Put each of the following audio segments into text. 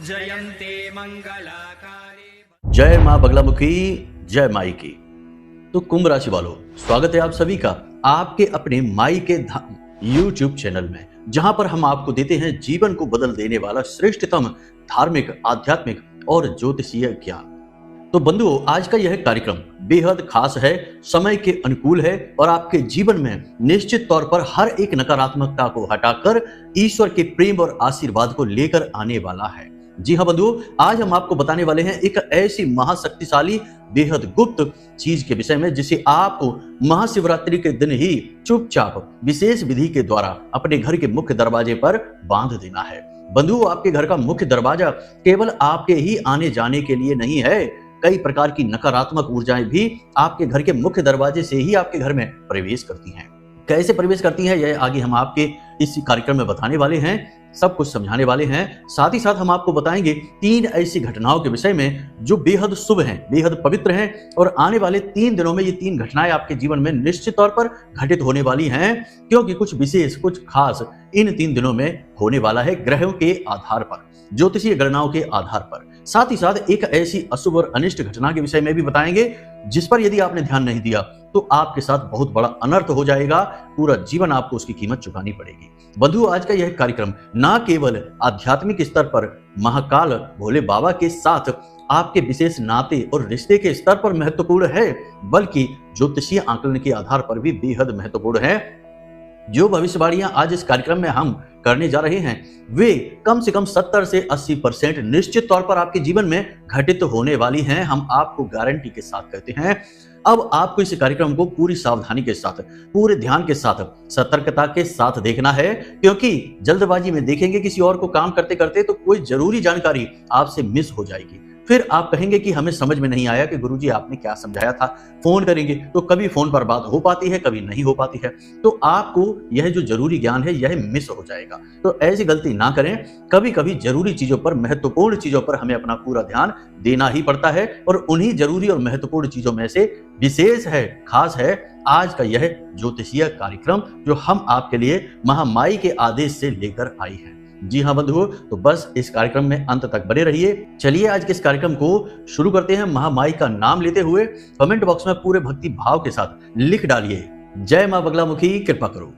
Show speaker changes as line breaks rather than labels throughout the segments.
जयन्ते मंगलाकाले।
जय मां बगलामुखी, जय माई की। तो कुंभ राशि वालों, स्वागत है आप सभी का आपके अपने माई के धाम YouTube चैनल में, जहां पर हम आपको देते हैं जीवन को बदल देने वाला श्रेष्ठतम धार्मिक, आध्यात्मिक और ज्योतिषीय ज्ञान। तो बंधुओं, आज का यह कार्यक्रम बेहद खास है, समय के अनुकूल है और आपके जीवन में निश्चित तौर पर हर एक नकारात्मकता को हटाकर ईश्वर के प्रेम और आशीर्वाद को लेकर आने वाला है। जी हाँ बंधुओं, आज हम आपको बताने वाले हैं एक ऐसी महाशक्तिशाली, बेहद गुप्त चीज के विषय में, जिसे आपको महाशिवरात्रि के दिन ही चुपचाप विशेष विधि के द्वारा अपने घर के मुख्य दरवाजे पर बांध देना है। बंधुओं, आपके घर का मुख्य दरवाजा केवल आपके ही आने जाने के लिए नहीं है। कई प्रकार की नकारात्मक ऊर्जाएं भी आपके घर के मुख्य दरवाजे से ही आपके घर में प्रवेश करती हैं। कैसे प्रवेश करती हैं, यह आगे हम आपके इस कार्यक्रम में बताने वाले हैं, सब कुछ समझाने वाले हैं। साथ ही साथ हम आपको बताएंगे 3 ऐसी घटनाओं के विषय में जो बेहद शुभ हैं, बेहद पवित्र हैं और आने वाले 3 दिनों में ये 3 घटनाएं आपके जीवन में निश्चित तौर पर घटित होने वाली हैं, क्योंकि कुछ विशेष, कुछ खास इन 3 दिनों में होने वाला है ग्रहों के आधार पर, ज्योतिषीय गणनाओं के आधार पर। साथ ही साथ एक ऐसी अशुभ और अनिष्ट घटना के विषय में भी बताएंगे, जिस पर यदि आपने ध्यान नहीं दिया तो आपके साथ बहुत बड़ा अनर्थ हो जाएगा, पूरा जीवन आपको उसकी कीमत चुकानी पड़ेगी। बंधु, आज का यह कार्यक्रम ना केवल आध्यात्मिक स्तर पर महाकाल भोले बाबा के साथ आपके विशेष नाते और रिश्ते के स्तर पर महत्वपूर्ण है, बल्कि ज्योतिषीय आकलन के आधार पर भी बेहद महत्वपूर्ण है। जो भविष्यवाणियां आज इस कार्यक्रम में हम करने जा रहे हैं, वे कम से कम 70 से 80% निश्चित तौर पर आपके जीवन में घटित होने वाली हैं। हम आपको गारंटी के साथ कहते हैं। अब आपको इस कार्यक्रम को पूरी सावधानी के साथ, पूरे ध्यान के साथ, सतर्कता के साथ देखना है, क्योंकि जल्दबाजी में देखेंगे किसी और को काम करते करते तो कोई जरूरी जानकारी आपसे मिस हो जाएगी। फिर आप कहेंगे कि हमें समझ में नहीं आया कि गुरुजी आपने क्या समझाया था। फोन करेंगे तो कभी फोन पर बात हो पाती है, कभी नहीं हो पाती है, तो आपको यह जो जरूरी ज्ञान है यह मिस हो जाएगा। तो ऐसी गलती ना करें। कभी कभी जरूरी चीजों पर, महत्वपूर्ण चीजों पर हमें अपना पूरा ध्यान देना ही पड़ता है, और उन्हीं जरूरी और महत्वपूर्ण चीजों में से विशेष है, खास है आज का यह ज्योतिषीय कार्यक्रम, जो हम आपके लिए महामाई के आदेश से लेकर आई है। जी हाँ बंधुओं, तो बस इस कार्यक्रम में अंत तक बने रहिए। चलिए आज के इस कार्यक्रम को शुरू करते हैं। महामाई का नाम लेते हुए कमेंट बॉक्स में पूरे भक्ति भाव के साथ लिख डालिए, जय मां बगलामुखी, कृपा करो।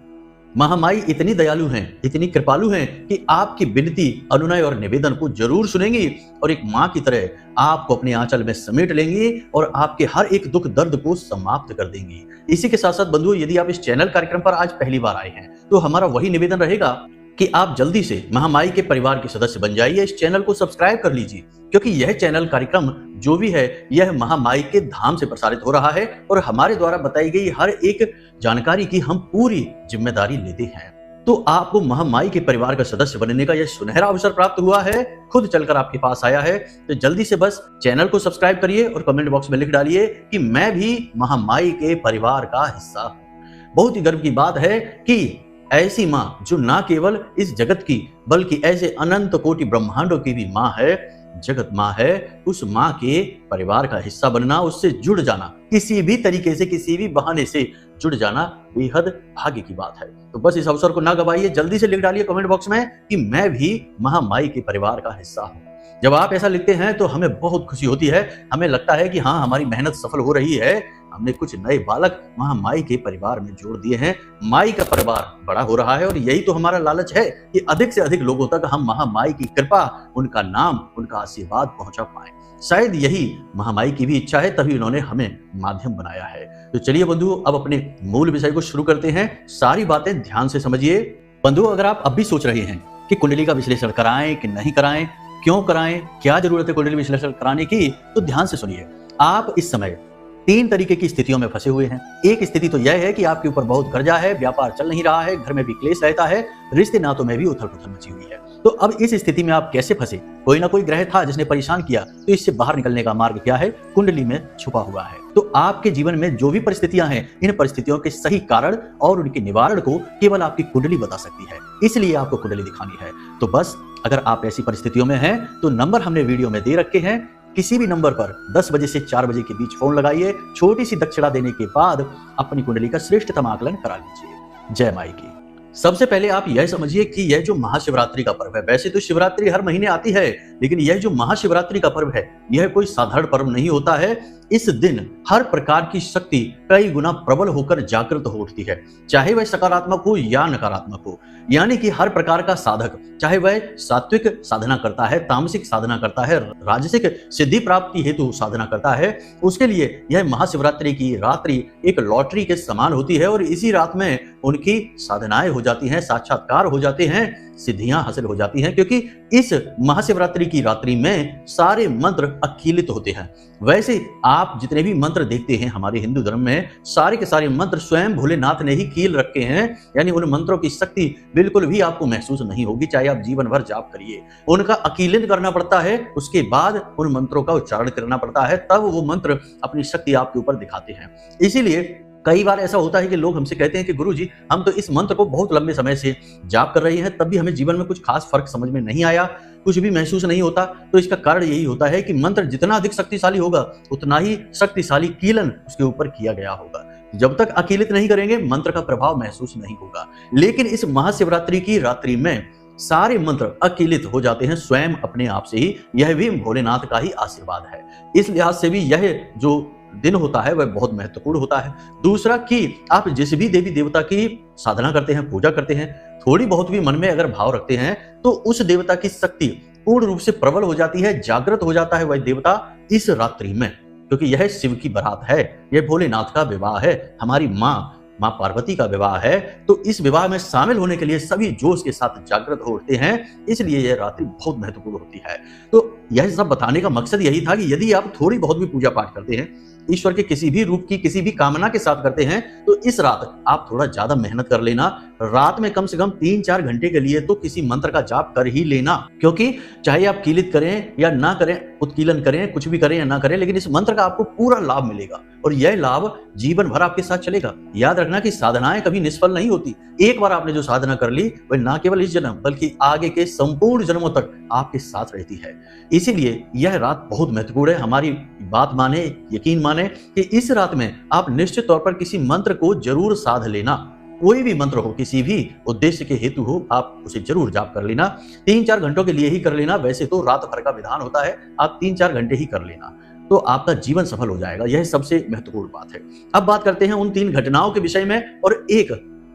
महामाई इतनी दयालु हैं, इतनी कृपालु हैं कि आपकी विनती, अनुनय और निवेदन को जरूर सुनेंगी और एक मां की तरह आपको अपने आंचल में समेट लेंगी और आपके हर एक दुख दर्द को समाप्त कर देंगी। इसी के साथ साथ बंधुओं, यदि आप इस चैनल कार्यक्रम पर आज पहली बार आए हैं तो हमारा वही निवेदन रहेगा कि आप जल्दी से महामाई के परिवार के सदस्य बन जाइए। इस चैनल को सब्सक्राइब कर लीजिए, क्योंकि यह चैनल कार्यक्रम जो भी है यह महामाई के धाम से प्रसारित हो रहा है और हमारे द्वारा बताई गई हर एक जानकारी की हम पूरी जिम्मेदारी लेते हैं। तो आपको महामाई के परिवार का सदस्य बनने का यह सुनहरा अवसर प्राप्त हुआ है, खुद चलकर आपके पास आया है। तो जल्दी से बस चैनल को सब्सक्राइब करिए और कमेंट बॉक्स में लिख डालिए कि मैं भी महामाई के परिवार का हिस्सा हूं। बहुत ही गर्व की बात है कि ऐसी मां जो ना केवल इस जगत की, बल्कि ऐसे अनंत कोटि ब्रह्मांडों की भी मां है, जगत मां है, उस मां के परिवार का हिस्सा बनना, उससे जुड़ जाना, किसी भी तरीके से, किसी भी बहाने से जुड़ जाना बेहद भाग्य की बात है। तो बस इस अवसर को ना गवाइए, जल्दी से लिख डालिए कमेंट बॉक्स में कि मैं भी महामाई के परिवार का हिस्सा हूं। जब आप ऐसा लिखते हैं तो हमें बहुत खुशी होती है, हमें लगता है कि हाँ, हमारी मेहनत सफल हो रही है, हमने कुछ नए बालक महामाई के परिवार में जोड़ दिए हैं, माई का परिवार बड़ा हो रहा है। और यही तो हमारा लालच है कि अधिक से अधिक लोगों तक हम महामाई की कृपा, उनका नाम, उनका आशीर्वाद पहुंचा पाए। शायद यही महामाई की भी इच्छा है, तभी उन्होंने हमें माध्यम बनाया है। तो चलिए बंधुओं, अब अपने मूल विषय को शुरू करते हैं। सारी बातें ध्यान से समझिए। बंधुओं, अगर आप अब भी सोच रहे हैं कि कुंडली का विश्लेषण कराएं कि नहीं कराएं, क्यों कराएं, क्या जरूरत है कुंडली विश्लेषण कराने की, तो ध्यान से सुनिए। आप इस समय 3 तरीके की स्थितियों में फंसे हुए हैं। एक स्थिति तो यह है कि आपके ऊपर बहुत कर्जा है, व्यापार चल नहीं रहा है, घर में भी क्लेश रहता है, रिश्ते नातों में भी उथल पुथल मची हुई है। तो अब इस स्थिति में आप कैसे फंसे? कोई ना कोई ग्रह था जिसने परेशान किया, तो इससे बाहर निकलने का मार्ग क्या है? कुंडली में छुपा हुआ है। तो आपके जीवन में जो भी परिस्थितियां हैं, इन परिस्थितियों के सही कारण और उनके निवारण को केवल आपकी कुंडली बता सकती है, इसलिए आपको कुंडली दिखानी है। तो बस अगर आप ऐसी परिस्थितियों में हैं तो नंबर हमने वीडियो में दे रखे हैं, किसी भी नंबर पर 10 बजे से 4 बजे के बीच फोन लगाइए। छोटी सी दक्षिणा देने के बाद अपनी कुंडली का श्रेष्ठतम आकलन करा लीजिए। जय माई की। सबसे पहले आप यह समझिए कि यह जो महाशिवरात्रि का पर्व है, वैसे तो शिवरात्रि हर महीने आती है, लेकिन यह जो महाशिवरात्रि का पर्व है, यह कोई साधारण पर्व नहीं होता है। इस दिन हर प्रकार की शक्ति कई गुना प्रबल होकर जागृत हो उठती है, चाहे वह सकारात्मक हो या नकारात्मक हो। यानी कि हर प्रकार का साधक, चाहे वह सात्विक साधना करता है, तामसिक साधना करता है, राजसिक सिद्धि प्राप्ति हेतु साधना करता है, उसके लिए यह महाशिवरात्रि की रात्रि एक लॉटरी के समान होती है। और इसी रात में उनकी साधनाएं हो जाती हैं, साक्षात्कार हो जाते हैं, सिद्धियां हासिल हो जाती हैं, क्योंकि इस महाशिवरात्रि की रात्रि में सारे मंत्र अकीलित होते हैं। वैसे आप जितने भी मंत्र देखते हैं हमारे हिंदू धर्म में, सारे के सारे मंत्र स्वयं भोलेनाथ ने ही कील रखे हैं। यानी उन मंत्रों की शक्ति बिल्कुल भी आपको महसूस नहीं होगी, चाहे आप जीवन भर जाप करिए। उनका अकीलन करना पड़ता है, उसके बाद उन मंत्रों का उच्चारण करना पड़ता है, तब वो मंत्र अपनी शक्ति आपके ऊपर दिखाते हैं। इसीलिए कई बार ऐसा होता है कि लोग हमसे कहते हैं कि गुरुजी, हम तो इस मंत्र को बहुत लंबे समय से जाप कर रहे हैं, तब भी हमें जीवन में कुछ खास फर्क समझ में नहीं आया, कुछ भी महसूस नहीं होता। तो इसका कारण यही होता है कि मंत्र जितना अधिक शक्तिशाली होगा, उतना ही शक्तिशाली कीलन उसके ऊपर किया गया होगा। जब तक अकीलित नहीं करेंगे, मंत्र का प्रभाव महसूस नहीं होगा। लेकिन इस महाशिवरात्रि की रात्रि में सारे मंत्र अकीलित हो जाते हैं स्वयं अपने आप से ही। यह भी भोलेनाथ का ही आशीर्वाद है। इस लिहाज से भी यह जो दिन होता है वह बहुत महत्वपूर्ण होता है। दूसरा कि आप जिस भी देवी देवता की साधना करते हैं, पूजा करते हैं, थोड़ी बहुत भी मन में अगर भाव रखते हैं, तो उस देवता की शक्ति पूर्ण रूप से प्रबल हो जाती है, जागृत हो जाता है वह देवता इस रात्रि में, क्योंकि यह शिव की बारात है, यह भोलेनाथ का विवाह है, हमारी माँ पार्वती का विवाह है। तो इस विवाह में शामिल होने के लिए सभी जोश के साथ जागृत हो उठते हैं, इसलिए यह रात्रि बहुत महत्वपूर्ण होती है। तो यह सब बताने का मकसद यही था कि यदि आप थोड़ी बहुत भी पूजा पाठ करते हैं, ईश्वर के किसी भी रूप की किसी भी कामना के साथ करते हैं, तो इस रात आप थोड़ा ज्यादा मेहनत कर लेना। रात में कम से कम 3-4 घंटे के लिए तो किसी मंत्र का जाप कर ही लेना, क्योंकि चाहे आप कीलित करें या ना करें, उत्कीलन करें, कुछ भी करें या ना करें, लेकिन इस मंत्र का आपको पूरा लाभ मिलेगा और यह लाभ जीवन भर आपके साथ चलेगा। याद रखना कि साधनाएं कभी निष्फल नहीं होती। एक बार आपने जो साधना कर ली, वह ना केवल इस जन्म बल्कि आगे के संपूर्ण जन्मों तक आपके साथ रहती है। इसीलिए यह रात बहुत महत्वपूर्ण है। हमारी बात माने, यकीन माने कि इस रात में आप निश्चित तौर पर किसी मंत्र को जरूर साध लेना। कोई भी मंत्र हो, किसी भी उद्देश्य के हेतु हो, आप उसे जरूर जाप कर लेना। 3-4 घंटों के लिए ही कर लेना। वैसे तो रात भर का विधान होता है, आप 3-4 घंटे ही कर लेना, तो आपका जीवन सफल हो जाएगा। यह सबसे महत्वपूर्ण बात है। अब बात करते हैं उन 3 घटनाओं के विषय में और एक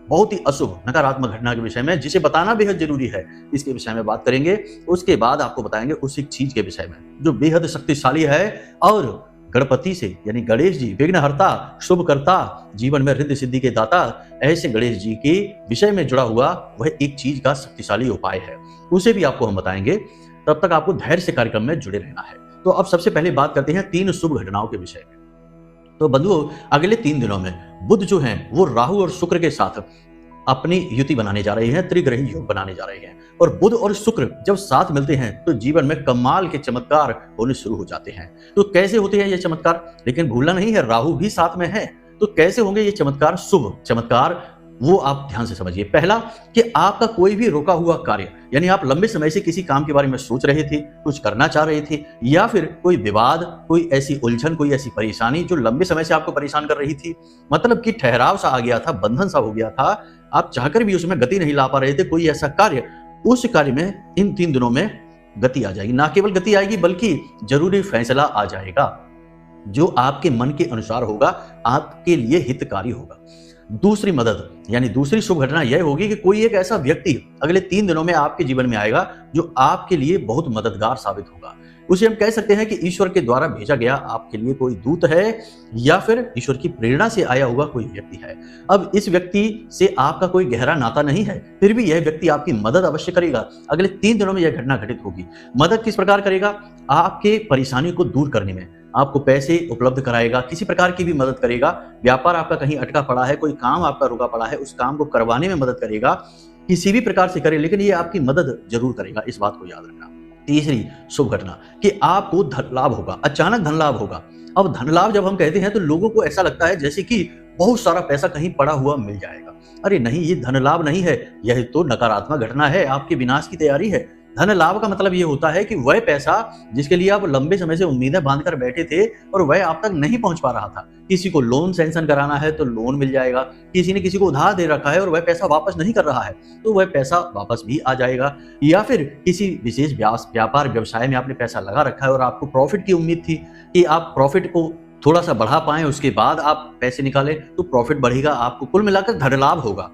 बहुत ही अशुभ नकारात्मक घटना के विषय में, जिसे बताना बेहद जरूरी है। इसके विषय में बात करेंगे, उसके बाद आपको बताएंगे उस एक चीज के विषय में जो बेहद शक्तिशाली है और गणपति से, यानी गणेश जी विघ्नहर्ता, शुभकर्ता, जीवन में रिद्धि सिद्धि के दाता, ऐसे गणेश जी के विषय में जुड़ा हुआ वह एक चीज का शक्तिशाली उपाय है। उसे भी आपको हम बताएंगे। तब तक आपको धैर्य से कार्यक्रम में जुड़े रहना है। तो अब सबसे पहले बात करते हैं 3 शुभ घटनाओं के विषय में। तो बंधुओं, अगले 3 दिनों में बुध जो हैं वो राहु और शुक्र के साथ अपनी युति बनाने जा रहे हैं, त्रिग्रही योग बनाने जा रहे हैं। और बुध और शुक्र जब साथ मिलते हैं तो जीवन में कमाल के चमत्कार होने शुरू हो जाते हैं। तो कैसे होते हैं ये चमत्कार? लेकिन भूलना नहीं है, राहु भी साथ में है। तो कैसे होंगे ये चमत्कार? शुभ चमत्कार वो आप ध्यान से समझिए। पहला कि आपका कोई भी रोका हुआ कार्य, यानी आप लंबे समय से किसी काम के बारे में सोच रहे थे, कुछ करना चाह रहे थे, या फिर कोई विवाद, कोई ऐसी उलझन, कोई ऐसी परेशानी जो लंबे समय से आपको परेशान कर रही थी, मतलब कि ठहराव सा आ गया था, बंधन सा हो गया था, आप चाहकर भी उसमें गति नहीं ला पा रहे थे, कोई ऐसा कार्य, उस कार्य में इन 3 दिनों में गति आ जाएगी। ना केवल गति आएगी बल्कि जरूरी फैसला आ जाएगा जो आपके मन के अनुसार होगा, आपके लिए हितकारी होगा। दूसरी मदद, यानी दूसरी शुभ घटना यह होगी कि कोई एक ऐसा व्यक्ति अगले 3 दिनों में आपके जीवन में आएगा जो आपके लिए बहुत मददगार साबित होगा। उसे हम कह सकते हैं कि ईश्वर के द्वारा भेजा गया आपके लिए कोई दूत है या फिर ईश्वर की प्रेरणा से आया हुआ कोई व्यक्ति है। अब इस व्यक्ति से आपका कोई गहरा नाता नहीं है, फिर भी यह व्यक्ति आपकी मदद अवश्य करेगा। अगले 3 दिनों में यह घटना घटित होगी। मदद किस प्रकार करेगा? आपके परेशानी को दूर करने में आपको पैसे उपलब्ध कराएगा, किसी प्रकार की भी मदद करेगा। व्यापार आपका कहीं अटका पड़ा है, कोई काम आपका रुका पड़ा है, उस काम को करवाने में मदद करेगा। किसी भी प्रकार से करे, लेकिन ये आपकी मदद जरूर करेगा, इस बात को याद रखना। तीसरी शुभ घटना कि आपको धन लाभ होगा, अचानक धन लाभ होगा। अब धन लाभ जब हम कहते हैं तो लोगों को ऐसा लगता है जैसे कि बहुत सारा पैसा कहीं पड़ा हुआ मिल जाएगा। अरे नहीं, ये धन लाभ नहीं है, यह तो नकारात्मक घटना है, आपके विनाश की तैयारी है। धन लाभ का मतलब ये होता है कि वह पैसा जिसके लिए आप लंबे समय से उम्मीदें बांधकर बैठे थे और वह आप तक नहीं पहुंच पा रहा था। किसी को लोन सैंक्शन कराना है तो लोन मिल जाएगा, किसी ने किसी को उधार दे रखा है और वह पैसा वापस नहीं कर रहा है तो वह पैसा वापस भी आ जाएगा, या फिर किसी विशेष व्यापार व्यवसाय में आपने पैसा लगा रखा है और आपको प्रॉफिट की उम्मीद थी कि आप प्रॉफिट को थोड़ा सा बढ़ा पाएं, उसके बाद आप पैसे निकालें तो प्रॉफिट बढ़ेगा, आपको कुल मिलाकर धन लाभ होगा।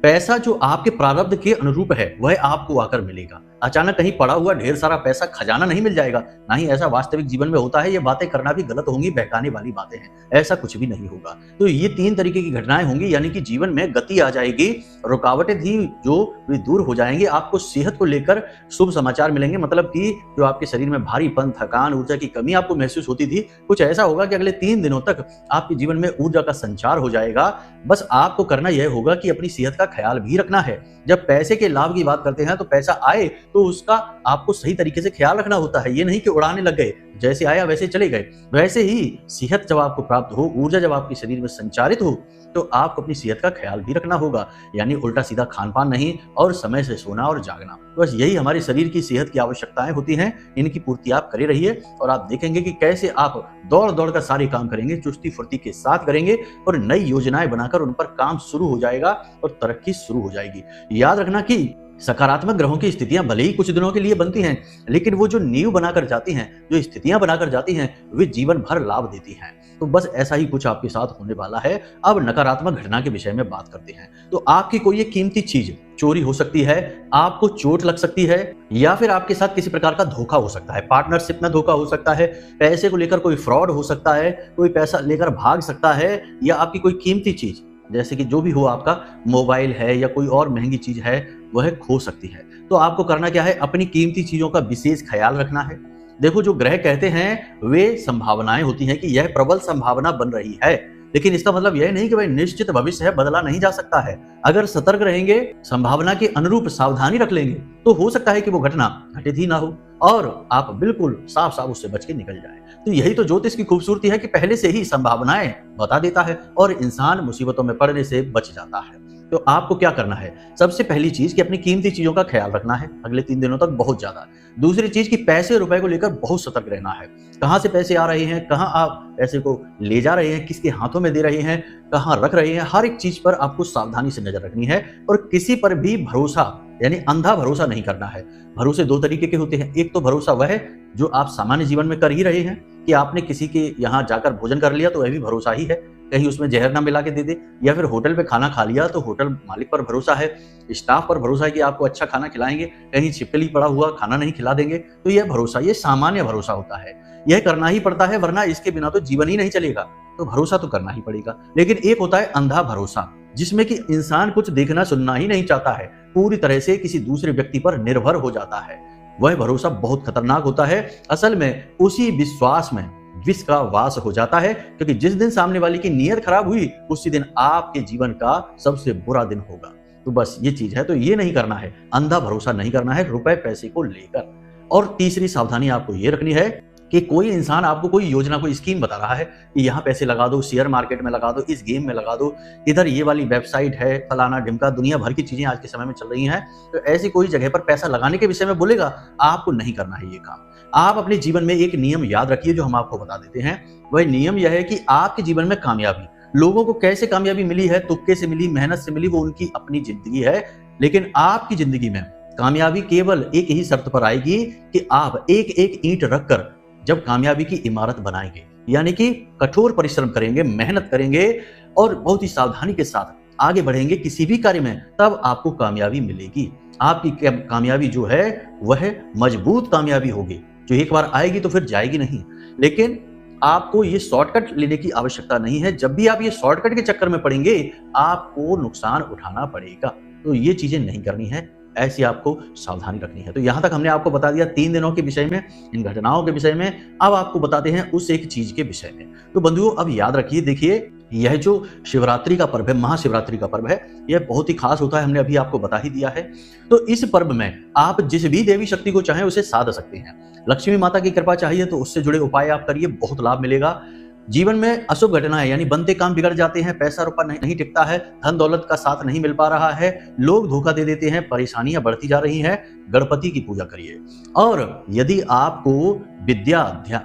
पैसा जो आपके प्रारब्ध के अनुरूप है वह आपको आकर मिलेगा। अचानक कहीं पड़ा हुआ ढेर सारा पैसा खजाना नहीं मिल जाएगा, ना ही ऐसा वास्तविक जीवन में होता है। ये बातें करना भी गलत होंगी, बहकाने वाली बातें हैं, ऐसा कुछ भी नहीं होगा। तो ये 3 तरीके की घटनाएं होंगी, यानी कि जीवन में गति आ जाएगी, रुकावटें थी जो वे दूर हो जाएंगी, आपको सेहत को लेकर शुभ समाचार मिलेंगे। मतलब कि जो आपके शरीर में भारीपन, थकान, ऊर्जा की कमी आपको महसूस होती थी, कुछ ऐसा होगा कि अगले 3 दिनों तक आपके जीवन में ऊर्जा का संचार हो जाएगा। बस आपको करना यह होगा कि अपनी सेहत का ख्याल भी रखना है। जब पैसे के लाभ की बात करते हैं तो पैसा आए तो उसका आपको सही तरीके से ख्याल रखना होता है। ये नहीं कि उड़ाने लग गए, जैसे आया वैसे चले गए। वैसे ही सेहत जब आपको प्राप्त हो, ऊर्जा जब आपके शरीर में संचारित हो, तो आपको अपनी सेहत का ख्याल भी रखना होगा, यानी उल्टा सीधा खान पान नहीं और समय से सोना और जागना। बस यही हमारे शरीर की सेहत की आवश्यकताएं होती हैं। इनकी पूर्ति आप करे रहिए और आप देखेंगे कि कैसे आप दौड़ दौड़ कर सारे काम करेंगे, चुस्ती फुर्ती के साथ करेंगे और नई योजनाएं बनाकर उन पर काम शुरू हो जाएगा और तरक्की शुरू हो जाएगी। याद रखना कि सकारात्मक ग्रहों की स्थितियां भले ही कुछ दिनों के लिए बनती हैं, लेकिन वो जो नींव बनाकर जाती हैं, जो स्थितियां बनाकर जाती हैं, वे जीवन भर लाभ देती हैं। तो बस ऐसा ही कुछ आपके साथ होने वाला है। अब नकारात्मक घटना के विषय में बात करते हैं। तो आपकी कोई एक कीमती चीज चोरी हो सकती है, आपको चोट लग सकती है, या फिर आपके साथ किसी प्रकार का धोखा हो सकता है। पार्टनरशिप में धोखा हो सकता है, पैसे को लेकर कोई फ्रॉड हो सकता है, कोई पैसा लेकर भाग सकता है, या आपकी कोई कीमती चीज जैसे कि जो भी हो, आपका मोबाइल है या कोई और महंगी चीज है, वह खो सकती है। तो आपको करना क्या है, अपनी कीमती चीजों का विशेष ख्याल रखना है। देखो, जो ग्रह कहते हैं वे संभावनाएं होती हैं कि यह प्रबल संभावना बन रही है, लेकिन इसका मतलब यह नहीं कि भाई निश्चित भविष्य है, बदला नहीं जा सकता है। अगर सतर्क रहेंगे, संभावना के अनुरूप सावधानी रख लेंगे, तो हो सकता है कि वो घटना घटित ही ना हो और आप बिल्कुल साफ साफ उससे बच के निकल जाए। तो यही तो ज्योतिष की खूबसूरती है कि पहले से ही संभावनाएं बता देता है और इंसान मुसीबतों में पड़ने से बच जाता है। तो आपको क्या करना है, सबसे पहली चीज कि अपनी कीमती चीजों का ख्याल रखना है अगले 3 दिनों तक बहुत ज्यादा। दूसरी चीज कि पैसे रुपए को लेकर बहुत सतर्क रहना है। कहां से पैसे आ रहे हैं, कहां आप पैसे को ले जा रहे हैं, किसके हाथों में दे रहे हैं, कहां रख रहे हैं, हर एक चीज पर आपको सावधानी से नजर रखनी है और किसी पर भी भरोसा यानी अंधा भरोसा नहीं करना है। भरोसे 2 तरीके के होते हैं। एक तो भरोसा वह है जो आप सामान्य जीवन में कर ही रहे हैं कि आपने किसी के यहाँ जाकर भोजन कर लिया तो वह भी भरोसा ही है, कहीं उसमें जहर ना मिला के दे दे, या फिर होटल पे खाना खा लिया तो होटल मालिक पर भरोसा है, स्टाफ पर भरोसा है कि आपको अच्छा खाना खिलाएंगे, कहीं छिपकली पड़ा हुआ खाना नहीं खिला देंगे। तो यह भरोसा, ये सामान्य भरोसा होता है, यह करना ही पड़ता है, वरना इसके बिना तो जीवन ही नहीं चलेगा। तो भरोसा तो करना ही पड़ेगा। लेकिन एक होता है अंधा भरोसा, जिसमें कि इंसान कुछ देखना सुनना ही नहीं चाहता है, पूरी तरह से किसी दूसरे व्यक्ति पर निर्भर हो जाता है। वह भरोसा बहुत खतरनाक होता है। असल में उसी विश्वास में विष का वास हो जाता है, क्योंकि जिस दिन सामने वाले की नीयत खराब हुई उसी दिन आपके जीवन का सबसे बुरा दिन होगा। तो बस ये चीज है, तो ये नहीं करना है, अंधा भरोसा नहीं करना है रुपए पैसे को लेकर। और तीसरी सावधानी आपको ये रखनी है कि कोई इंसान आपको कोई योजना, कोई स्कीम बता रहा है कि यहाँ पैसे लगा दो, शेयर मार्केट में लगा दो, इस गेम में लगा दो, इधर ये वाली वेबसाइट है, फलाना ढिमका, दुनिया भर की चीजें आज के समय में चल रही हैं, तो ऐसी कोई जगह पर पैसा लगाने के विषय में बोलेगा, आपको नहीं करना है ये काम। आप अपने जीवन में एक नियम याद रखिए जो हम आपको बता देते हैं। वह नियम यह है कि आपके जीवन में कामयाबी, लोगों को कैसे कामयाबी मिली है, तुक्के से मिली, मेहनत से मिली, वो उनकी अपनी जिंदगी है, लेकिन आपकी जिंदगी में कामयाबी केवल एक ही शर्त पर आएगी कि आप एक एक ईंट रखकर जब कामयाबी की इमारत बनाएंगे, यानी कि कठोर परिश्रम करेंगे, मेहनत करेंगे और बहुत ही सावधानी के साथ आगे बढ़ेंगे किसी भी कार्य में, तब आपको कामयाबी मिलेगी। आपकी कामयाबी जो है वह मजबूत कामयाबी होगी, जो एक बार आएगी तो फिर जाएगी नहीं। लेकिन आपको ये शॉर्टकट लेने की आवश्यकता नहीं है। जब भी आप ये शॉर्टकट के चक्कर में पड़ेंगे आपको नुकसान उठाना पड़ेगा। तो ये चीजें नहीं करनी है, ऐसी आपको सावधानी रखनी है। तो यहां तक हमने आपको बता दिया 3 दिनों के विषय में, इन घटनाओं के विषय में। अब आपको बताते हैं उस एक चीज के विषय में। तो बंधुओं, अब याद रखिए, देखिए, यह जो शिवरात्रि का पर्व है, महाशिवरात्रि का पर्व है, यह बहुत ही खास होता है, हमने अभी आपको बता ही दिया है। तो इस पर्व में आप जिस भी देवी शक्ति को चाहें उसे साध सकते हैं। लक्ष्मी माता की कृपा चाहिए तो उससे जुड़े उपाय आप करिए, बहुत लाभ मिलेगा। जीवन में अशुभ घटनाएं यानी बनते काम बिगड़ जाते हैं, पैसा रुपया नहीं टिकता है, धन दौलत का साथ नहीं मिल पा रहा है, लोग धोखा दे देते हैं, परेशानियां बढ़ती जा रही हैं, गणपति की पूजा करिए। और यदि आपको विद्या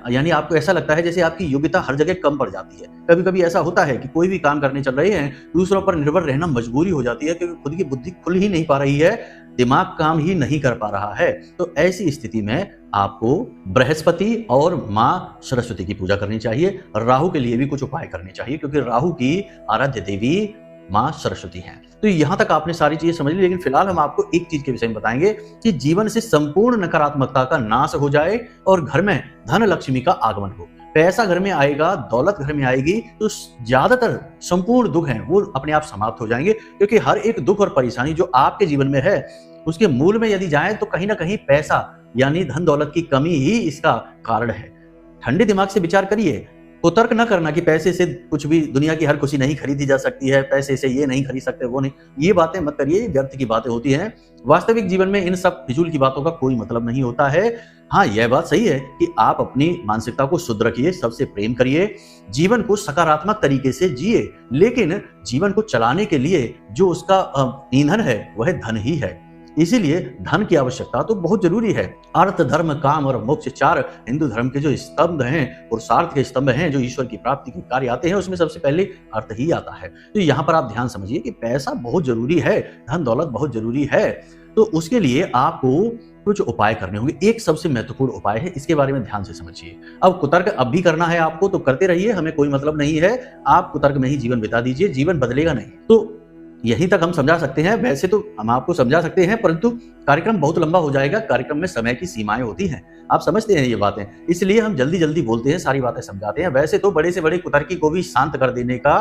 यानी आपको ऐसा लगता है जैसे आपकी योग्यता हर जगह कम पड़ जाती है, कभी कभी ऐसा होता है कि कोई भी काम करने चल रहे हैं, दूसरों पर निर्भर रहना मजबूरी हो जाती है क्योंकि खुद की बुद्धि खुल ही नहीं पा रही है, दिमाग काम ही नहीं कर पा रहा है। तो ऐसी स्थिति में आपको बृहस्पति और माँ सरस्वती की पूजा करनी चाहिए। राहु के लिए भी कुछ उपाय करने चाहिए क्योंकि राहु की आराध्य देवी माँ सरस्वती हैं। तो यहां तक आपने सारी चीजें समझ ली, लेकिन फिलहाल हम आपको एक चीज के विषय में बताएंगे कि जीवन से संपूर्ण नकारात्मकता का नाश हो जाए और घर में धन लक्ष्मी का आगमन हो, पैसा घर में आएगा, दौलत घर में आएगी, तो ज्यादातर संपूर्ण दुख हैं वो अपने आप समाप्त हो जाएंगे। क्योंकि हर एक दुख और परेशानी जो आपके जीवन में है उसके मूल में यदि जाए तो कहीं ना कहीं पैसा यानी धन दौलत की कमी ही इसका कारण है। ठंडे दिमाग से विचार करिए, कुतर्क न करना कि पैसे से कुछ भी दुनिया की हर खुशी नहीं खरीदी जा सकती है, पैसे से ये नहीं खरीद सकते, वो नहीं, ये बातें मत करिए, ये व्यर्थ की बातें होती हैं। वास्तविक जीवन में इन सब फिजूल की बातों का कोई मतलब नहीं होता है। हाँ, यह बात सही है कि आप अपनी मानसिकता को शुद्ध रखिए, सबसे प्रेम करिए, जीवन को सकारात्मक तरीके से जिए, लेकिन जीवन को चलाने के लिए जो उसका ईंधन है वह धन ही है। इसीलिए धन की आवश्यकता तो बहुत जरूरी है। अर्थ, धर्म, काम और मोक्ष चार हिंदू धर्म के जो स्तंभ हैं, पुरुषार्थ के स्तंभ हैं, जो ईश्वर की प्राप्ति के कार्य आते हैं, उसमें सबसे पहले अर्थ ही आता है। तो यहाँ पर आप ध्यान समझिए कि पैसा बहुत जरूरी है, धन दौलत बहुत जरूरी है। तो उसके लिए आपको कुछ उपाय करने होंगे। एक सबसे महत्वपूर्ण उपाय है, इसके बारे में ध्यान से समझिए। अब कुतर्क अब भी करना है आपको तो करते रहिए, हमें कोई मतलब नहीं है, आप कुतर्क में ही जीवन बिता दीजिए, जीवन बदलेगा नहीं। तो यहीं तक हम समझा सकते हैं, वैसे तो हम आपको समझा सकते हैं परंतु कार्यक्रम बहुत लंबा हो जाएगा, कार्यक्रम में समय की सीमाएं होती हैं, आप समझते हैं ये बातें, इसलिए हम जल्दी जल्दी बोलते हैं, सारी बातें समझाते हैं। वैसे तो बड़े से बड़े कुतर्की को भी शांत कर देने का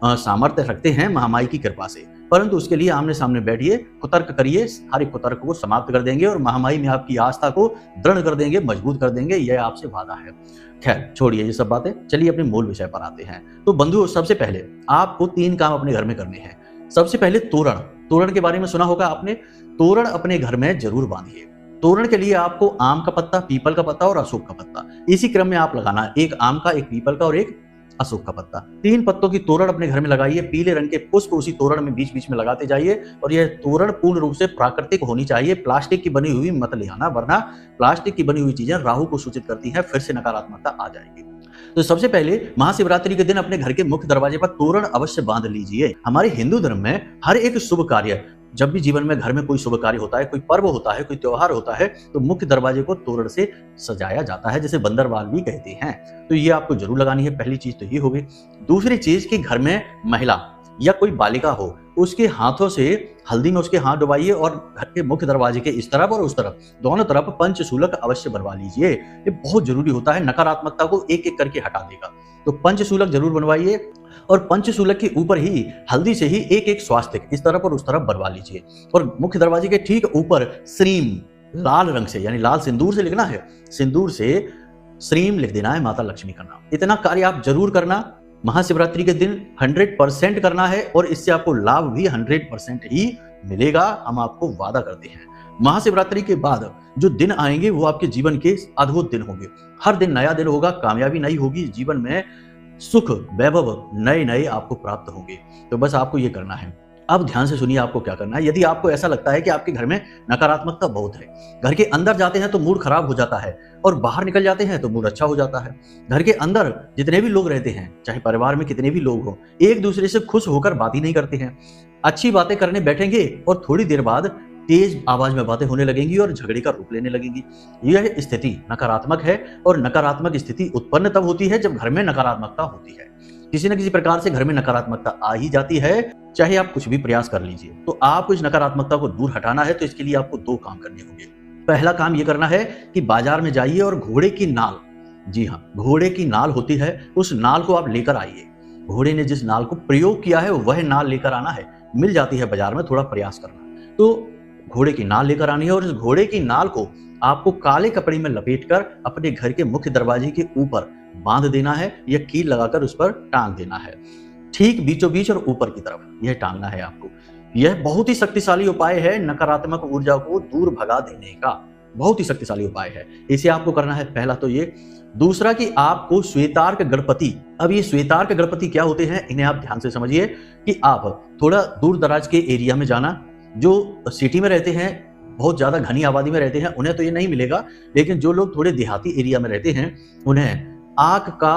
सामर्थ्य रखते हैं महामाई की कृपा से, परंतु उसके लिए आमने सामने बैठिए, कुतर्क करिए, हर एक कुतर्क को समाप्त कर देंगे और महामाई में आपकी आस्था को दृढ़ कर देंगे, मजबूत कर देंगे, यह आपसे वादा है। खैर छोड़िए ये सब बातें, चलिए अपने मूल विषय पर आते हैं। तो बंधुओं, सबसे पहले आपको 3 काम अपने घर में करने हैं। सबसे पहले तोरण के बारे में सुना होगा आपने, तोरण अपने घर में जरूर बांधिए। तोरण के लिए आपको आम का पत्ता, पीपल का पत्ता और अशोक का पत्ता, इसी क्रम में आप लगाना, एक आम का, एक पीपल का और एक अशोक का पत्ता। 3 पत्तों की तोरण अपने घर में लगाइए, पीले रंग के पुष्प उसी तोरण में बीच बीच में लगाते जाइए और यह तोरण पूर्ण रूप से प्राकृतिक होनी चाहिए, प्लास्टिक की बनी हुई मत ले आना, वरना प्लास्टिक की बनी हुई चीजें राहु को सूचित करती हैं, फिर से नकारात्मकता आ जाएगी। तो सबसे पहले महाशिवरात्रि के दिन अपने घर के मुख्य दरवाजे पर तोरण अवश्य बांध लीजिए। हमारे हिंदू धर्म में हर एक शुभ कार्य, जब भी जीवन में घर में कोई शुभ कार्य होता है, कोई पर्व होता है, कोई त्योहार होता है, तो मुख्य दरवाजे को तोरण से सजाया जाता है, जिसे बंदरवाल भी कहते हैं। तो ये आपको जरूर लगानी है, पहली चीज तो ये हो गई। दूसरी चीज कि घर में महिला या कोई बालिका हो, उसके हाथों से हल्दी में उसके हाथ डुबाइए और घर के मुख्य दरवाजे के इस तरफ और उस तरफ दोनों तरफ पंचशूलक अवश्य बनवा लीजिए, ये बहुत जरूरी होता है, नकारात्मकता को एक एक करके हटा देगा। तो पंचशूलक जरूर बनवाइए और पंचशूलक के ऊपर ही हल्दी से ही एक एक स्वास्तिक इस तरफ और उस तरफ बनवा लीजिए और मुख्य दरवाजे के ठीक ऊपर श्रीम लाल रंग से यानी लाल सिंदूर से लिखना है, सिंदूर से श्रीम लिख देना है, माता लक्ष्मी का नाम। इतना कार्य आप जरूर करना, महाशिवरात्रि के दिन 100% करना है और इससे आपको लाभ भी 100% ही मिलेगा, हम आपको वादा करते हैं। महाशिवरात्रि के बाद जो दिन आएंगे वो आपके जीवन के अद्भुत दिन होंगे, हर दिन नया दिन होगा, कामयाबी नई होगी, जीवन में सुख वैभव नए नए आपको प्राप्त होंगे। तो बस आपको ये करना है। अब ध्यान से सुनिए आपको क्या करना है। यदि आपको ऐसा लगता है कि आपके घर में नकारात्मकता बहुत है, घर के अंदर जाते हैं तो मूड खराब हो जाता है और बाहर निकल जाते हैं तो मूड अच्छा हो जाता है, घर के अंदर जितने भी लोग रहते हैं, चाहे परिवार में कितने भी लोग हों, एक दूसरे से खुश होकर बात ही नहीं करते हैं, अच्छी बातें करने बैठेंगे और थोड़ी देर बाद तेज आवाज में बातें होने लगेंगी और झगड़े का रूप लेने लगेंगी। यह स्थिति नकारात्मक है और नकारात्मक स्थिति उत्पन्न तब होती है जब घर में नकारात्मकता होती है। किसी न किसी प्रकार से घर में नकारात्मकता आ ही जाती है, चाहे आप कुछ भी प्रयास कर लीजिए। तो आपको इस नकारात्मकता को दूर हटाना है, तो इसके लिए आपको 2 काम करने होंगे। पहला काम यह करना है कि बाजार में जाइए और घोड़े की नाल, जी हाँ, घोड़े की नाल होती है, उस नाल को आप लेकर आइए। घोड़े ने जिस नाल को प्रयोग किया है वह नाल लेकर आना है, मिल जाती है बाजार में, थोड़ा प्रयास करना। तो घोड़े की नाल लेकर आनी है और इस घोड़े की नाल को आपको काले कपड़े में लपेटकर अपने घर के मुख्य दरवाजे के ऊपर बांध देना है या कील लगाकर उस पर टांग देना है, ठीक बीचों बीच और ऊपर की तरफ यह टांगना है आपको। यह बहुत ही शक्तिशाली उपाय है नकारात्मक ऊर्जा को दूर भगा देने का। बहुत ही शक्तिशाली उपाय है। इसे आपको करना है, पहला तो ये। दूसरा कि आपको श्वेतार्क गणपति, अब ये श्वेतार्क गणपति क्या होते हैं इन्हें आप ध्यान से समझिए कि आप थोड़ा दूर दराज के एरिया में जाना, जो सिटी में रहते हैं, बहुत ज्यादा घनी आबादी में रहते हैं, उन्हें तो ये नहीं मिलेगा, लेकिन जो लोग थोड़े देहाती एरिया में रहते हैं उन्हें आक का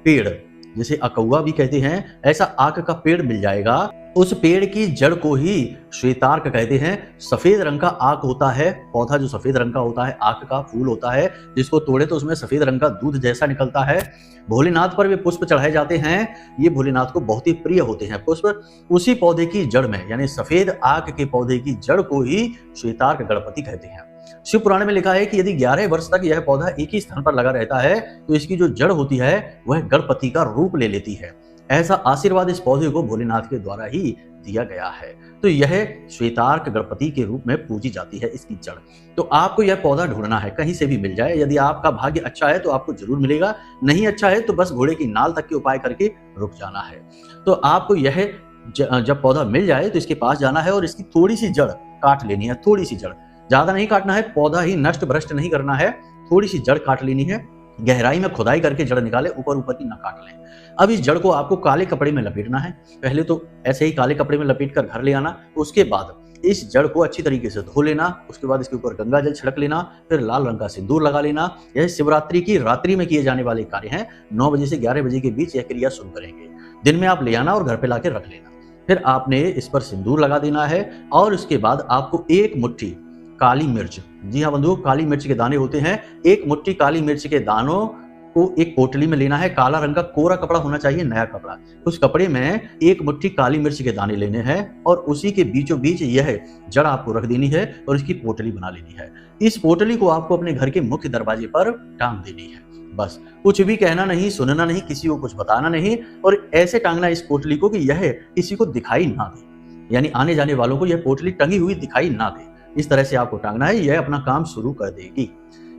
पेड़, जिसे अकौआ भी कहते हैं, ऐसा आक का पेड़ मिल जाएगा। उस पेड़ की जड़ को ही श्वेतार्क कहते हैं। सफेद रंग का आक होता है, पौधा जो सफेद रंग का होता है, आक का फूल होता है, जिसको तोड़े तो उसमें सफेद रंग का दूध जैसा निकलता है। भोलेनाथ पर वे पुष्प चढ़ाए जाते हैं, ये भोलेनाथ को बहुत ही प्रिय होते हैं पुष्प। उसी पौधे की जड़ में, यानी सफेद आक के पौधे की जड़ को ही श्वेतार्क गणपति कहते हैं। शिव पुराण में लिखा है कि यदि 11 वर्ष तक यह पौधा एक ही स्थान पर लगा रहता है तो इसकी जो जड़ होती है वह गणपति का रूप ले लेती है। ऐसा आशीर्वाद इस पौधे को भोलेनाथ के द्वारा ही दिया गया है। तो यह श्वेतार्क गणपति के रूप में पूजी जाती है इसकी जड़। तो आपको यह पौधा ढूंढना है, कहीं से भी मिल जाए। यदि आपका भाग्य अच्छा है तो आपको जरूर मिलेगा, नहीं अच्छा है तो बस घोड़े की नाल तक के उपाय करके रुक जाना है। तो आपको यह जब पौधा मिल जाए तो इसके पास जाना है और इसकी थोड़ी सी जड़ काट लेनी है, थोड़ी सी जड़, ज्यादा नहीं काटना है, पौधा ही नष्ट भ्रष्ट नहीं करना है, थोड़ी सी जड़ काट लेनी है। गहराई में खुदाई करके जड़ निकाले, ऊपर ऊपर की ना काट लें। अब इस जड़ को आपको काले कपड़े में लपेटना है। पहले तो ऐसे ही काले कपड़े में लपेट कर घर ले आना, उसके बाद इस जड़ को अच्छी तरीके से धो लेना, उसके बाद इसके ऊपर गंगा जल छिड़क लेना, फिर लाल रंग का सिंदूर लगा लेना। यह शिवरात्रि की रात्रि में किए जाने वाले कार्य हैं। 9 बजे से 11 बजे के बीच यह क्रिया शुरू करेंगे। दिन में आप ले आना और घर पे लाके रख लेना। फिर आपने इस पर सिंदूर लगा देना है और उसके बाद आपको एक मुट्ठी काली मिर्च, जी हाँ बंधुओं, काली मिर्च के दाने होते हैं, एक मुट्ठी काली मिर्च के दानों को एक पोटली में लेना है। काला रंग का कोरा कपड़ा होना चाहिए, नया कपड़ा। उस कपड़े में एक मुट्ठी काली मिर्च के दाने लेने हैं और उसी के बीचों बीच यह जड़ आपको रख देनी है और इसकी पोटली बना लेनी है। इस पोटली को आपको अपने घर के मुख्य दरवाजे पर टांग देनी है। बस कुछ भी कहना नहीं, सुनना नहीं, किसी को कुछ बताना नहीं, और ऐसे टांगना इस पोटली को कि यह किसी को दिखाई ना दे, यानी आने जाने वालों को यह पोटली टंगी हुई दिखाई ना दे। इस तरह से आपको टांगना है, यह अपना काम शुरू कर देगी।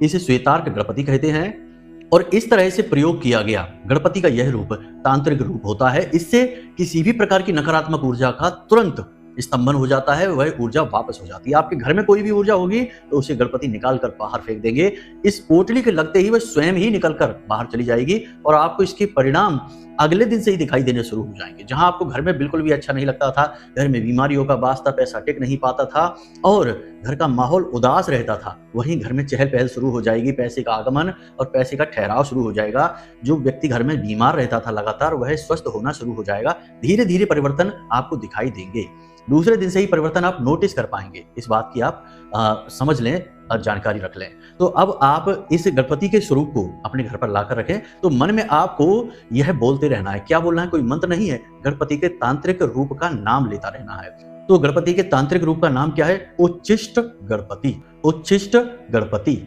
इसे श्वेतार्क गणपति कहते हैं और इस तरह से प्रयोग किया गया गणपति का यह रूप तांत्रिक रूप होता है। इससे किसी भी प्रकार की नकारात्मक ऊर्जा का तुरंत स्तंभन हो जाता है, वह ऊर्जा वापस हो जाती है। आपके घर में कोई भी ऊर्जा होगी तो उसे गणपति निकाल कर बाहर फेंक देंगे। इस पोटली के लगते ही वह स्वयं ही निकल कर बाहर चली जाएगी और आपको इसके परिणाम अगले दिन से ही दिखाई देने शुरू हो जाएंगे। जहां आपको घर में बिल्कुल भी अच्छा नहीं लगता था, घर में बीमारियों का वास था, पैसा टिक नहीं पाता था और घर का माहौल उदास रहता था, वहीं घर में चहल पहल शुरू हो जाएगी, पैसे का आगमन और पैसे का ठहराव शुरू हो जाएगा। जो व्यक्ति घर में बीमार रहता था लगातार, वह स्वस्थ होना शुरू हो जाएगा। धीरे धीरे परिवर्तन आपको दिखाई देंगे। दूसरे दिन से ही परिवर्तन आप नोटिस कर पाएंगे। इस बात की आप समझ लें और जानकारी रख लें। तो अब आप इस गणपति के स्वरूप को अपने घर पर लाकर रखें। तो मन में आपको यह बोलते रहना है। क्या बोलना है? कोई मंत्र नहीं है, गणपति के तांत्रिक रूप का नाम लेता रहना है। तो गणपति के तांत्रिक रूप का नाम क्या है? उच्छिष्ट गणपति। उच्छिष्ट गणपति,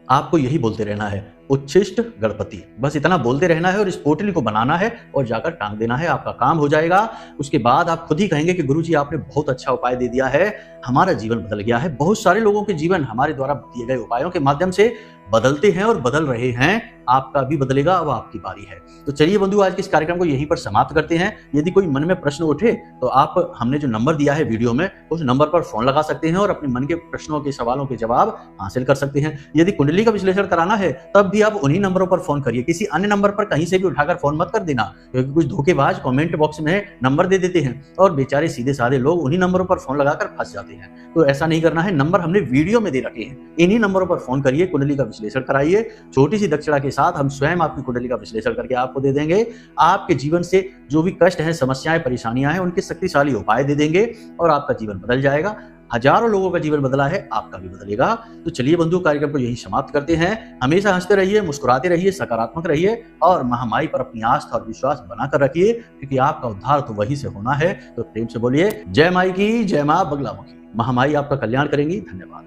आपको यही बोलते रहना है, उच्छिष्ट गणपति। बस इतना बोलते रहना है और इस पोटली को बनाना है और जाकर टांग देना है, आपका काम हो जाएगा। उसके बाद आप खुद ही कहेंगे कि गुरुजी आपने बहुत अच्छा उपाय दे दिया है, हमारा जीवन बदल गया है। बहुत सारे लोगों के जीवन हमारे द्वारा दिए गए उपायों के माध्यम से बदलते हैं और बदल रहे हैं। आपका भी बदलेगा, अब आपकी बारी है। तो चलिए बंधु, आज के इस कार्यक्रम को यहीं पर समाप्त करते हैं। यदि कोई मन में प्रश्न उठे तो आप हमने जो नंबर दिया है वीडियो में, उस नंबर पर फोन लगा सकते हैं और अपने मन के प्रश्नों के सवालों के जवाब हासिल कर सकते हैं। यदि कुंडली का विश्लेषण कराना है तब भी आप उन्हीं नंबरों पर फोन करिए, किसी अन्य नंबर पर कहीं से भी उठाकर फोन मत कर देना, क्योंकि कुछ धोखेबाज कमेंट बॉक्स में नंबर दे देते हैं और बेचारे सीधे साधे लोग उन्हीं नंबरों पर फोन लगाकर फंस जाते हैं। तो ऐसा नहीं करना है। नंबर हमने वीडियो में दे रखे हैं, इन्हीं नंबरों पर फोन करिए, कुंडली का विश्लेषण कराइए। छोटी सी दक्षिणा के साथ हम स्वयं आपकी कुंडली का विश्लेषण करके आपको दे देंगे। आपके जीवन से जो भी कष्ट हैं, समस्याएं, परेशानियां हैं, उनके शक्तिशाली उपाय दे देंगे और आपका जीवन बदल जाएगा। हजारों लोगों का जीवन बदला है, आपका भी बदलेगा। तो चलिए बंधु, कार्यक्रम को यही समाप्त करते हैं। हमेशा हंसते रहिए, मुस्कुराते रहिए, सकारात्मक रहिए और महामाई पर अपनी आस्था और विश्वास बनाकर रखिए, क्योंकि आपका उद्धार तो वहीं से होना है। तो प्रेम से बोलिए जय माई की, जय मां बगलामुखी। महामाई आपका कल्याण करेंगी। धन्यवाद।